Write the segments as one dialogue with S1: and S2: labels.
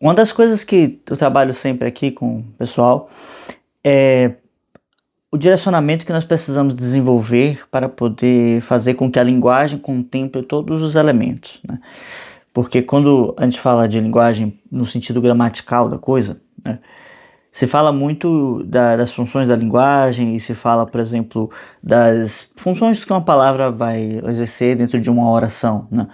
S1: Uma das coisas que eu trabalho sempre aqui com o pessoal é o direcionamento que nós precisamos desenvolver para poder fazer com que a linguagem contemple todos os elementos, né? Porque quando a gente fala de linguagem no sentido gramatical da coisa, né, se fala muito das funções da linguagem e se fala, por exemplo, das funções que uma palavra vai exercer dentro de uma oração, né?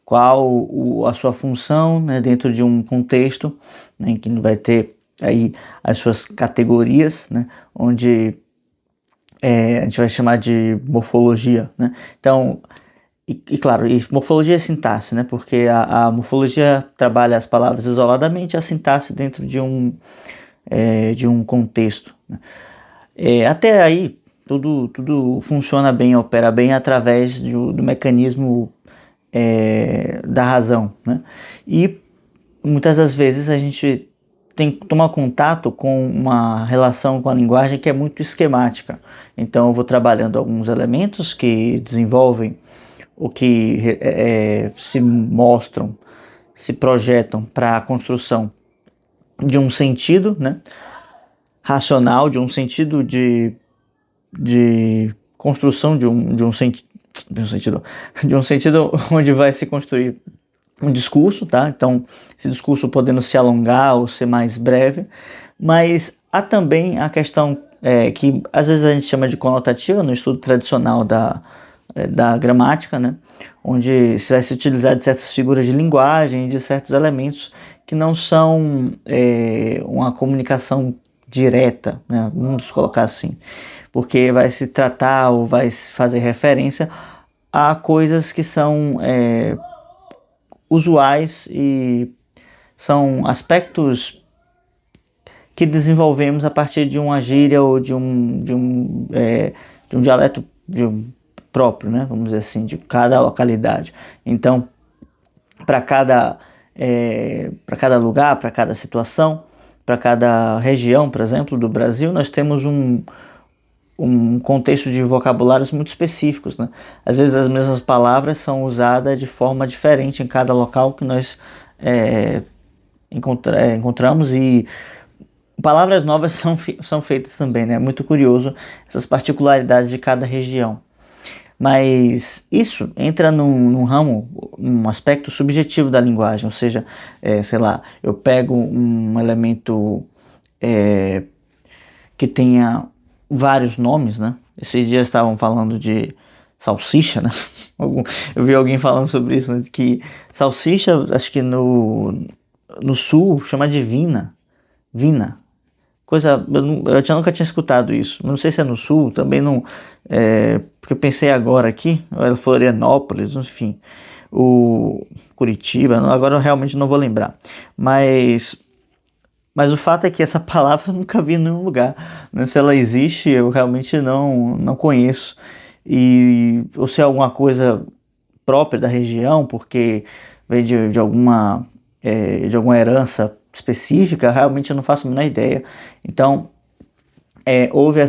S1: Qual a sua função, né, dentro de um contexto, né, em que vai ter aí as suas categorias, né, onde a gente vai chamar de morfologia, né? Então, claro, e morfologia é sintaxe, né? Porque a morfologia trabalha as palavras isoladamente, a sintaxe dentro de um contexto, né? Até aí, tudo funciona bem, opera bem através do mecanismo da razão, né? E muitas das vezes a gente tem que tomar contato com uma relação com a linguagem que é muito esquemática. Então eu vou trabalhando alguns elementos que desenvolvem o que se mostram, se projetam para a construção de um sentido, né, racional, de um sentido de construção de um sentido, de um sentido onde vai se construir um discurso, tá? Então, esse discurso podendo se alongar ou ser mais breve, mas há também a questão que às vezes a gente chama de conotativa no estudo tradicional da gramática, né? Onde se vai se utilizar de certas figuras de linguagem, de certos elementos que não são uma comunicação direta, né? Vamos colocar assim, porque vai se tratar ou vai se fazer referência a coisas que são usuais e são aspectos que desenvolvemos a partir de uma gíria ou de um dialeto próprio, né? Vamos dizer assim, de cada localidade. Então, para cada lugar, para cada situação, para cada região, por exemplo, do Brasil, nós temos um contexto de vocabulários muito específicos, né? Às vezes as mesmas palavras são usadas de forma diferente em cada local que nós encontramos, e palavras novas são feitas também, né? É muito curioso essas particularidades de cada região. Mas isso entra num ramo, num aspecto subjetivo da linguagem, ou seja, sei lá, eu pego um elemento que tenha vários nomes, né? Esses dias estavam falando de salsicha, né? Eu vi alguém falando sobre isso, né? Que salsicha, acho que no sul chama de vina. Coisa, eu nunca tinha escutado isso. Não sei se é no sul, também não. Porque eu pensei agora aqui, era Florianópolis, enfim, o Curitiba, agora eu realmente não vou lembrar. Mas o fato é que essa palavra eu nunca vi em nenhum lugar, né? Se ela existe, eu realmente não conheço. Ou se é alguma coisa própria da região, porque vem de alguma herança específica, realmente eu não faço a menor ideia. Então, houve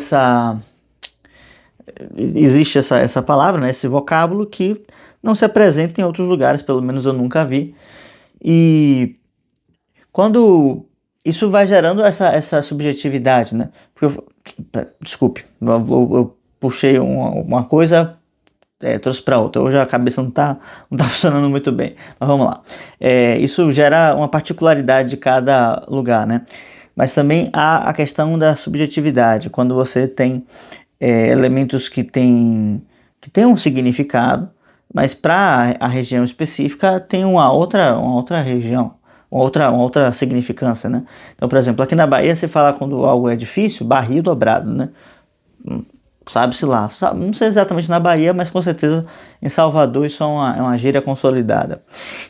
S1: existe essa palavra, né, esse vocábulo que não se apresenta em outros lugares, pelo menos eu nunca vi. E quando isso vai gerando essa subjetividade, né? Porque desculpe, eu puxei uma coisa, trouxe para outra. Hoje a cabeça não tá funcionando muito bem. Mas vamos lá. Isso gera uma particularidade de cada lugar, né? Mas também há a questão da subjetividade, quando você tem elementos que têm um significado, mas para a região específica tem uma outra região, uma outra significância, né? Então, por exemplo, aqui na Bahia se fala quando algo é difícil, barril dobrado, né? Sabe-se lá, não sei exatamente na Bahia, mas com certeza em Salvador isso é uma gíria consolidada.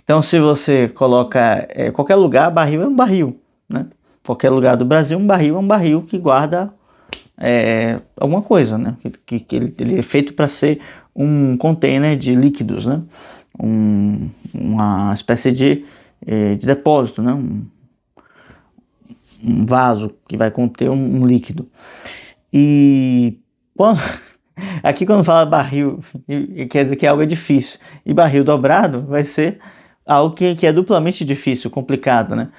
S1: Então, se você coloca qualquer lugar, barril é um barril, né? Qualquer lugar do Brasil, um barril é um barril que guarda alguma coisa, né? Que ele é feito para ser um container de líquidos, né? Uma espécie de depósito, né? Um vaso que vai conter um líquido. E quando, aqui quando fala barril, quer dizer que algo é difícil. E barril dobrado vai ser algo que é duplamente difícil, complicado, né?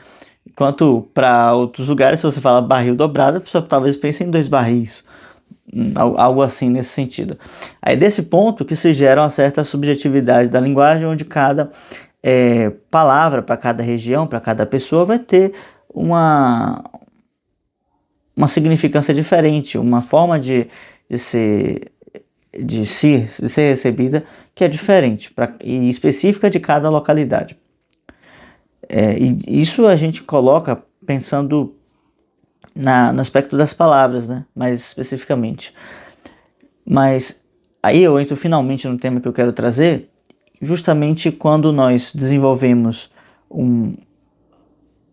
S1: Enquanto para outros lugares, se você fala barril dobrado, a pessoa talvez pense em 2 barris, algo assim nesse sentido. Aí desse ponto que se gera uma certa subjetividade da linguagem, onde cada palavra para cada região, para cada pessoa, vai ter uma, uma significância diferente, uma forma de ser, de ser recebida que é diferente e específica de cada localidade. E isso a gente coloca pensando no aspecto das palavras, né? Mais especificamente. Mas aí eu entro finalmente no tema que eu quero trazer, justamente quando nós desenvolvemos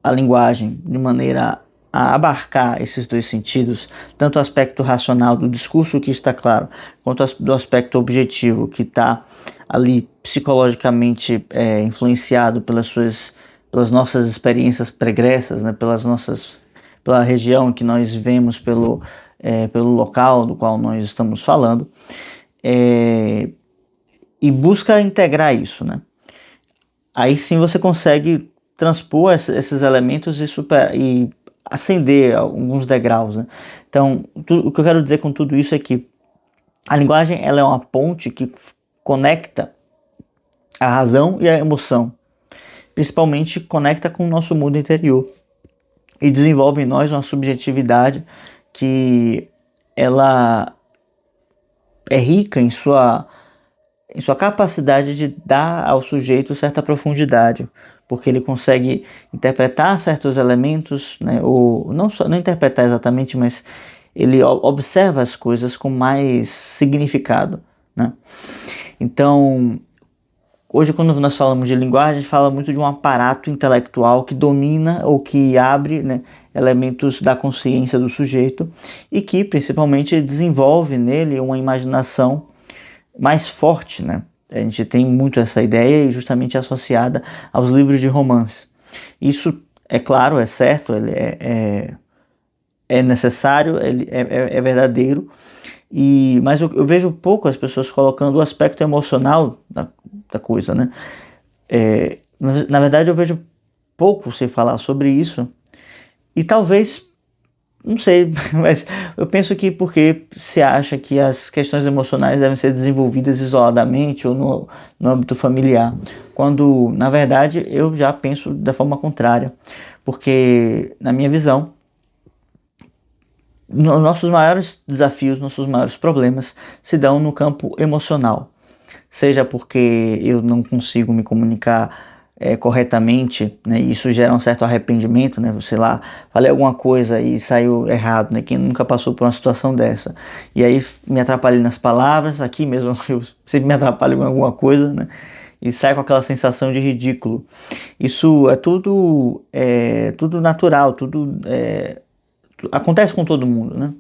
S1: a linguagem de maneira a abarcar esses 2 sentidos, tanto o aspecto racional do discurso que está claro, quanto do aspecto objetivo que está ali psicologicamente influenciado pelas nossas experiências pregressas, né, pela região que nós vivemos, pelo local do qual nós estamos falando, e busca integrar isso, né? Aí sim você consegue transpor esses elementos e ascender alguns degraus, né? Então, o que eu quero dizer com tudo isso é que a linguagem ela é uma ponte que conecta a razão e a emoção, principalmente conecta com o nosso mundo interior e desenvolve em nós uma subjetividade que ela é rica em sua capacidade de dar ao sujeito certa profundidade, porque ele consegue interpretar certos elementos, né, ou não interpretar exatamente, mas ele observa as coisas com mais significado, né? Então, hoje quando nós falamos de linguagem, a gente fala muito de um aparato intelectual que domina ou que abre, né, elementos da consciência do sujeito e que principalmente desenvolve nele uma imaginação mais forte, né? A gente tem muito essa ideia e justamente associada aos livros de romance. Isso é claro, é certo, ele é necessário, ele é verdadeiro, mas eu vejo pouco as pessoas colocando o aspecto emocional da coisa, né? Na verdade, eu vejo pouco se falar sobre isso e talvez, não sei, mas eu penso que porque se acha que as questões emocionais devem ser desenvolvidas isoladamente ou no âmbito familiar, quando na verdade eu já penso da forma contrária, porque na minha visão, nossos maiores desafios, nossos maiores problemas se dão no campo emocional, seja porque eu não consigo me comunicar corretamente, né? Isso gera um certo arrependimento, né? Sei lá, falei alguma coisa e saiu errado, né? Quem nunca passou por uma situação dessa? E aí me atrapalhei nas palavras, aqui mesmo eu sempre me atrapalho em alguma coisa, né? E sai com aquela sensação de ridículo. Isso tudo natural, acontece com todo mundo, né?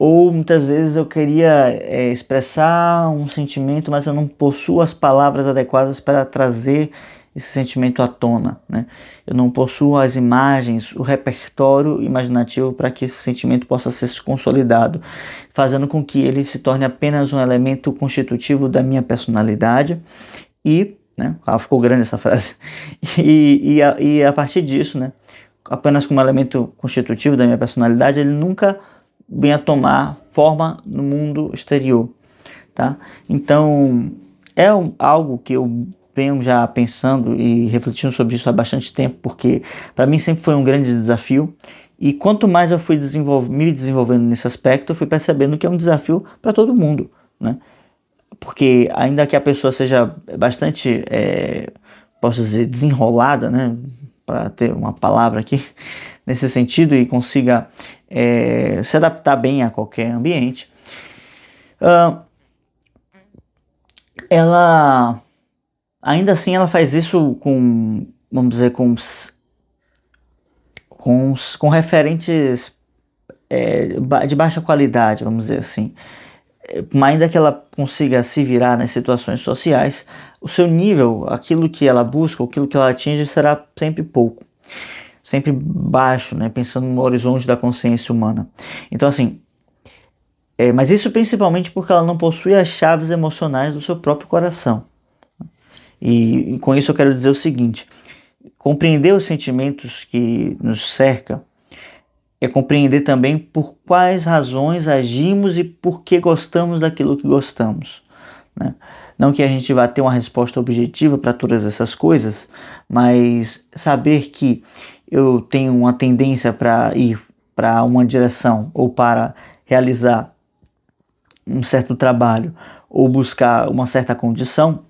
S1: Ou muitas vezes eu queria expressar um sentimento, mas eu não possuo as palavras adequadas para trazer esse sentimento à tona, né? Eu não possuo as imagens, o repertório imaginativo para que esse sentimento possa ser consolidado, fazendo com que ele se torne apenas um elemento constitutivo da minha personalidade né? Ficou grande essa frase. E a partir disso, né? Apenas como elemento constitutivo da minha personalidade, ele nunca vem a tomar forma no mundo exterior, tá? Então, algo que eu venho já pensando e refletindo sobre isso há bastante tempo, porque para mim sempre foi um grande desafio, e quanto mais eu fui me desenvolvendo nesse aspecto, eu fui percebendo que é um desafio para todo mundo, né? Porque ainda que a pessoa seja bastante, posso dizer, desenrolada, né? Para ter uma palavra aqui, nesse sentido, e consiga se adaptar bem a qualquer ambiente, ela ainda assim ela faz isso com, vamos dizer, com referentes de baixa qualidade, vamos dizer assim. Ainda que ela consiga se virar nas situações sociais, o seu nível, aquilo que ela busca, aquilo que ela atinge, será sempre pouco, sempre baixo, né? Pensando no horizonte da consciência humana. Então, assim, mas isso principalmente porque ela não possui as chaves emocionais do seu próprio coração. E com isso eu quero dizer o seguinte: Compreender os sentimentos que nos cercam é compreender também por quais razões agimos e por que gostamos daquilo que gostamos, né? Não que a gente vá ter uma resposta objetiva para todas essas coisas, mas saber que eu tenho uma tendência para ir para uma direção ou para realizar um certo trabalho ou buscar uma certa condição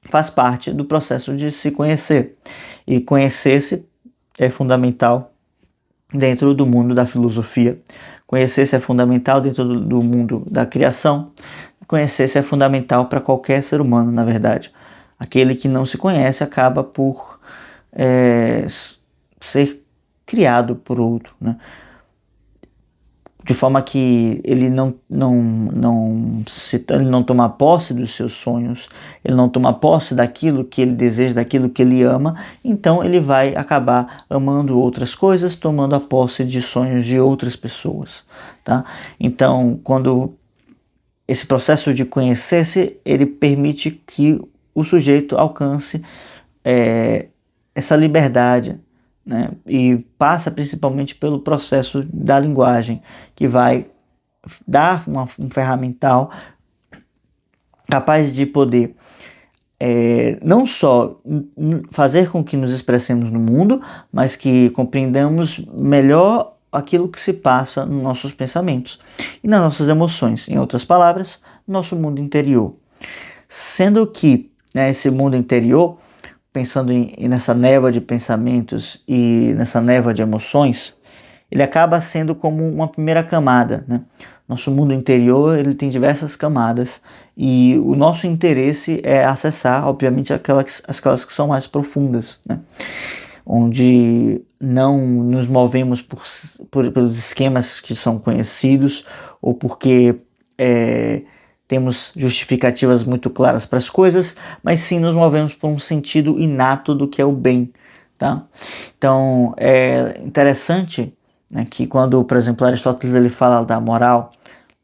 S1: faz parte do processo de se conhecer. E conhecer-se é fundamental dentro do mundo da filosofia. Conhecer-se é fundamental dentro do mundo da criação. Conhecer-se é fundamental para qualquer ser humano, na verdade. Aquele que não se conhece acaba por ser criado por outro, né? De forma que ele não toma posse dos seus sonhos, ele não toma posse daquilo que ele deseja, daquilo que ele ama, então ele vai acabar amando outras coisas, tomando a posse de sonhos de outras pessoas, tá? Então, quando esse processo de conhecer-se, ele permite que o sujeito alcance essa liberdade, né? E passa principalmente pelo processo da linguagem, que vai dar um ferramental capaz de poder não só fazer com que nos expressemos no mundo, mas que compreendamos melhor aquilo que se passa nos nossos pensamentos e nas nossas emoções, em outras palavras, nosso mundo interior. Sendo que, né, esse mundo interior, pensando nessa névoa de pensamentos e nessa névoa de emoções, ele acaba sendo como uma primeira camada, né? Nosso mundo interior, ele tem diversas camadas e o nosso interesse é acessar, obviamente, aquelas que são mais profundas, né? Onde não nos movemos pelos esquemas que são conhecidos ou porque temos justificativas muito claras para as coisas, mas sim nos movemos por um sentido inato do que é o bem, tá? Então é interessante, né, que quando, por exemplo, Aristóteles ele fala da moral,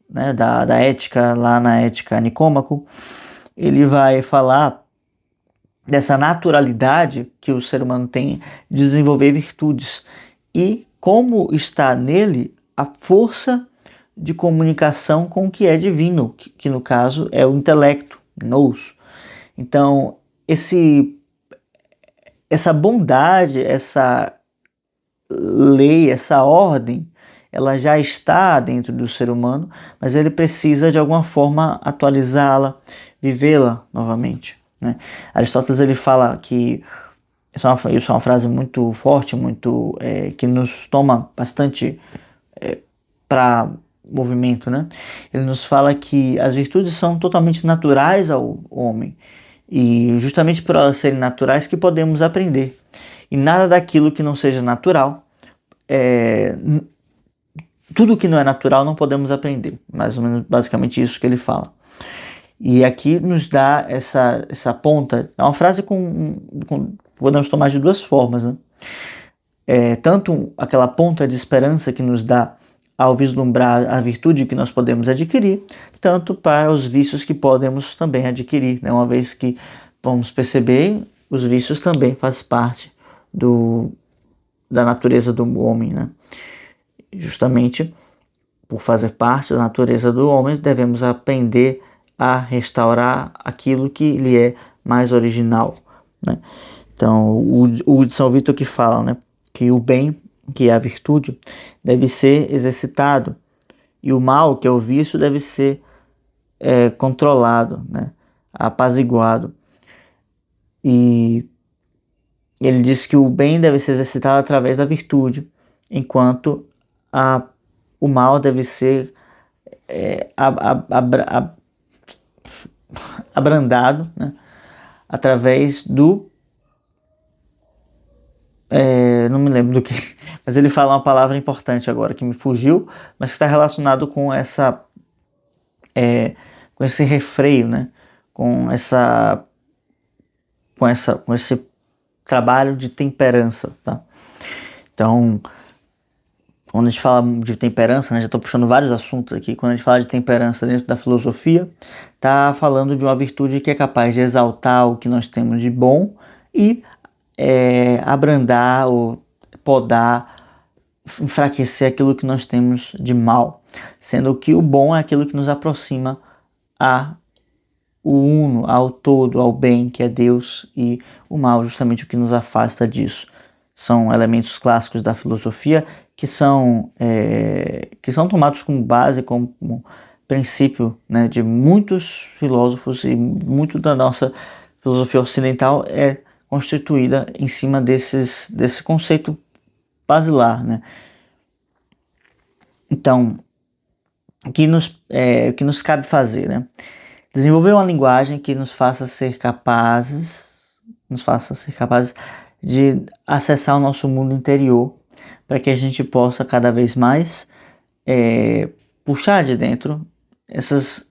S1: né, da ética, lá na Ética Nicômaco, ele vai falar dessa naturalidade que o ser humano tem de desenvolver virtudes e como está nele a força de comunicação com o que é divino, que no caso é o intelecto, nous. Então, essa bondade, essa lei, essa ordem, ela já está dentro do ser humano, mas ele precisa de alguma forma atualizá-la, vivê-la novamente, né? Aristóteles ele fala que isso é uma frase muito forte, muito que nos toma bastante para movimento, né? Ele nos fala que as virtudes são totalmente naturais ao homem e justamente por elas serem naturais que podemos aprender. E nada daquilo que não seja natural, tudo que não é natural não podemos aprender. Mais ou menos basicamente isso que ele fala. E aqui nos dá essa ponta. É uma frase podemos tomar de duas formas, né? Tanto aquela ponta de esperança que nos dá ao vislumbrar a virtude que nós podemos adquirir, tanto para os vícios que podemos também adquirir, né? Uma vez que vamos perceber, os vícios também fazem parte da natureza do homem, né? Justamente por fazer parte da natureza do homem, devemos aprender a restaurar aquilo que lhe é mais original, né? Então, o de São Vítor que fala, né, que o bem, que é a virtude, deve ser exercitado e o mal, que é o vício, deve ser controlado, né, apaziguado. E ele diz que o bem deve ser exercitado através da virtude, enquanto o mal deve ser abrandado, né, através do não me lembro do que, mas ele fala uma palavra importante agora que me fugiu, mas que está relacionado com com esse refreio, né? Com esse trabalho de temperança, tá? Então, quando a gente fala de temperança, né, já estou puxando vários assuntos aqui, quando a gente fala de temperança dentro da filosofia, está falando de uma virtude que é capaz de exaltar o que nós temos de bom e abrandar ou podar, enfraquecer aquilo que nós temos de mal, sendo que o bom é aquilo que nos aproxima a o uno, ao todo, ao bem, que é Deus, e o mal, justamente o que nos afasta disso. São elementos clássicos da filosofia que são tomados como base, como princípio, né, de muitos filósofos, e muito da nossa filosofia ocidental é constituída em cima desse conceito basilar, né? Então, o que nos cabe fazer, né? Desenvolver uma linguagem que nos faça ser capazes de acessar o nosso mundo interior, para que a gente possa cada vez mais puxar de dentro essas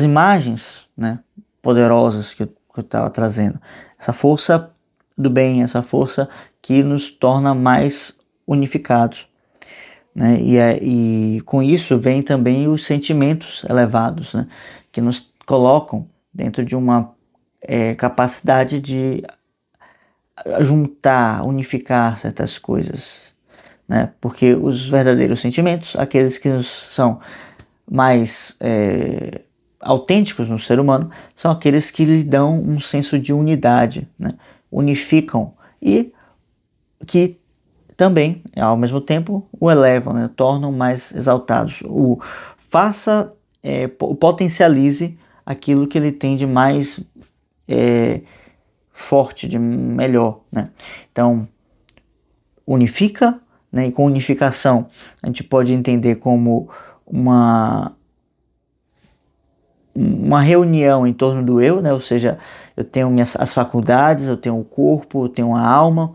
S1: imagens, né, poderosas que eu estava trazendo. Essa força do bem, essa força que nos torna mais unificados, né? E com isso vem também os sentimentos elevados, né? Que nos colocam dentro de uma capacidade de juntar, unificar certas coisas, né? Porque os verdadeiros sentimentos, aqueles que são mais autênticos no ser humano, são aqueles que lhe dão um senso de unidade, né? Unificam e que também, ao mesmo tempo, o elevam, né? Tornam mais exaltados. Potencialize aquilo que ele tem de mais forte, de melhor, né? Então, unifica, né? E com unificação a gente pode entender como uma reunião em torno do eu, né? Ou seja, eu tenho as faculdades, eu tenho o corpo, eu tenho a alma,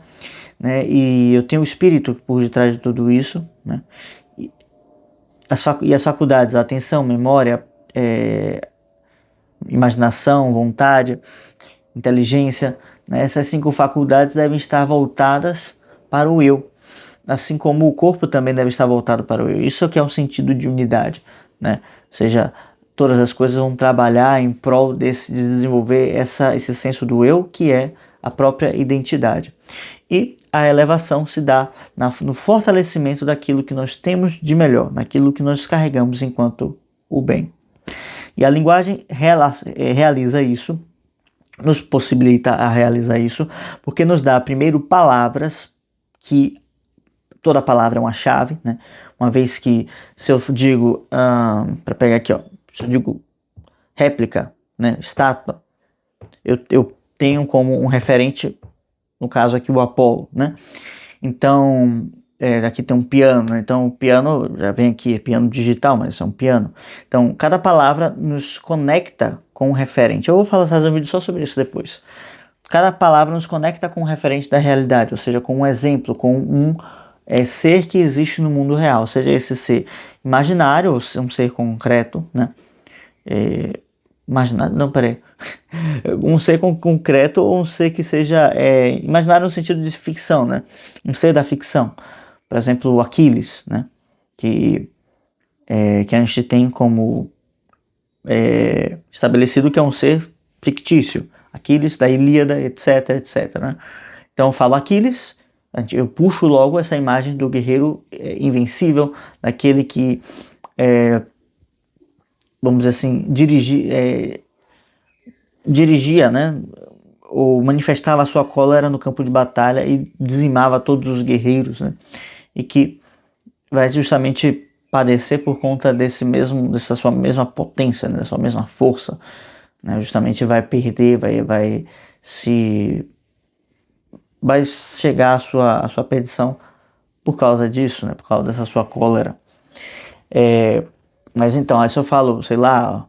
S1: né? E eu tenho o espírito por detrás de tudo isso, né? E as faculdades, a atenção, memória, imaginação, vontade, inteligência, né? Essas 5 faculdades devem estar voltadas para o eu, assim como o corpo também deve estar voltado para o eu. Isso aqui é um sentido de unidade, né? Ou seja, todas as coisas vão trabalhar em prol de desenvolver esse senso do eu, que é a própria identidade. E a elevação se dá no fortalecimento daquilo que nós temos de melhor, naquilo que nós carregamos enquanto o bem. E a linguagem realiza isso, nos possibilita a realizar isso, porque nos dá primeiro palavras, que toda palavra é uma chave, né? Uma vez que, se eu digo, para pegar aqui, ó, se eu digo réplica, né, estátua, eu tenho como um referente, no caso aqui, o Apolo, né? Então, aqui tem um piano, né? Então o piano já vem aqui, é piano digital, mas é um piano. Então, cada palavra nos conecta com um referente. Eu vou fazer um vídeo só sobre isso depois. Cada palavra nos conecta com um referente da realidade, ou seja, com um exemplo, com um ser que existe no mundo real, seja esse ser imaginário ou um ser concreto, né? Imaginário, não, peraí. Um ser concreto ou um ser que seja imaginário no sentido de ficção, né? Um ser da ficção. Por exemplo, o Aquiles, né? Que a gente tem como estabelecido que é um ser fictício. Aquiles da Ilíada, etc, etc, né? Então eu falo Aquiles, eu puxo logo essa imagem do guerreiro invencível, daquele que, vamos dizer assim, dirigia, né? Ou manifestava a sua cólera no campo de batalha e dizimava todos os guerreiros, né? E que vai justamente padecer por conta dessa sua mesma potência, né? Dessa sua mesma força, né? Justamente vai perder, vai chegar à sua perdição por causa disso, né? Por causa dessa sua cólera. Mas então, aí se eu falo, sei lá,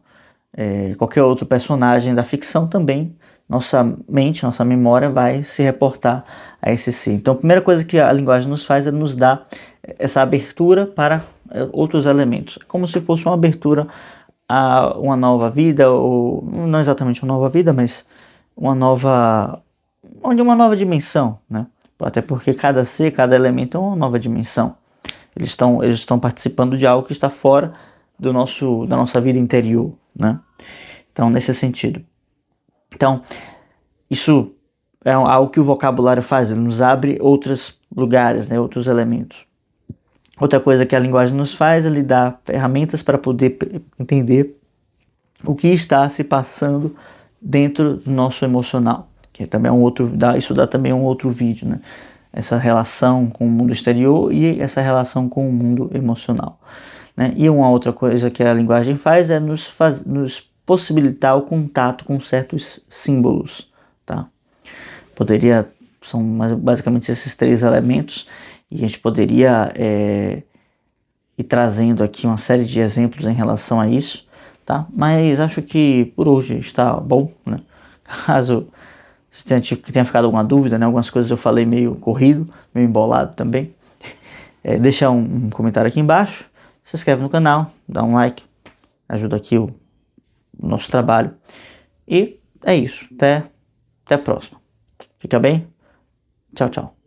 S1: qualquer outro personagem da ficção também, nossa mente, nossa memória vai se reportar a esse ser. Então a primeira coisa que a linguagem nos faz é nos dar essa abertura para outros elementos, como se fosse uma abertura a uma nova vida, ou não exatamente uma nova vida, mas uma nova dimensão, né? Até porque cada ser, cada elemento é uma nova dimensão. Eles estão participando de algo que está fora da nossa vida interior, né? Então, nesse sentido. Então, isso é algo que o vocabulário faz, ele nos abre outros lugares, né, outros elementos. Outra coisa que a linguagem nos faz é lhe dar ferramentas para poder entender o que está se passando dentro do nosso emocional, que também é isso dá também um outro vídeo, né? Essa relação com o mundo exterior e essa relação com o mundo emocional, né? E uma outra coisa que a linguagem faz é nos possibilitar o contato com certos símbolos, tá? São basicamente esses 3 elementos, e a gente poderia ir trazendo aqui uma série de exemplos em relação a isso, tá? Mas acho que por hoje está bom, né? Caso você tenha ficado alguma dúvida, né? Algumas coisas eu falei meio corrido, meio embolado também. Deixa um comentário aqui embaixo, se inscreve no canal, dá um like, ajuda aqui o nosso trabalho. E é isso, até a próxima. Fica bem? Tchau, tchau.